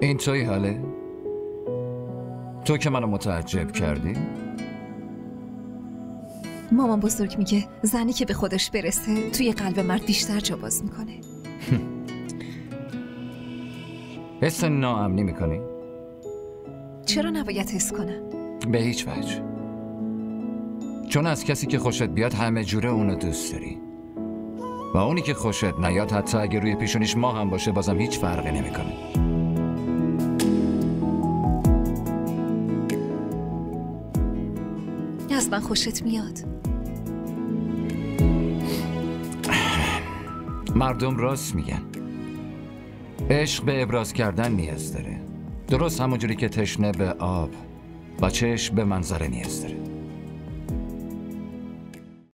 این توی حاله؟ تو که منو متعجب کردی؟ مامان بزرگ میگه زنی که به خودش برسه توی قلب مرد بیشتر جا باز میکنه. حس ناامنی میکنی؟ چرا نباید حس کنم؟ به هیچ وجه. چون از کسی که خوشت بیاد همه جوره اونو دوست داری و اونی که خوشت نیاد حتی اگه روی پیشونیش ماه هم باشه بازم هیچ فرقی نمیکنه. از من خوشت میاد؟ مردم راست میگن. عشق به ابراز کردن نیاز داره، درست همونجوری که تشنه به آب و چشم به منظره نیاز داره.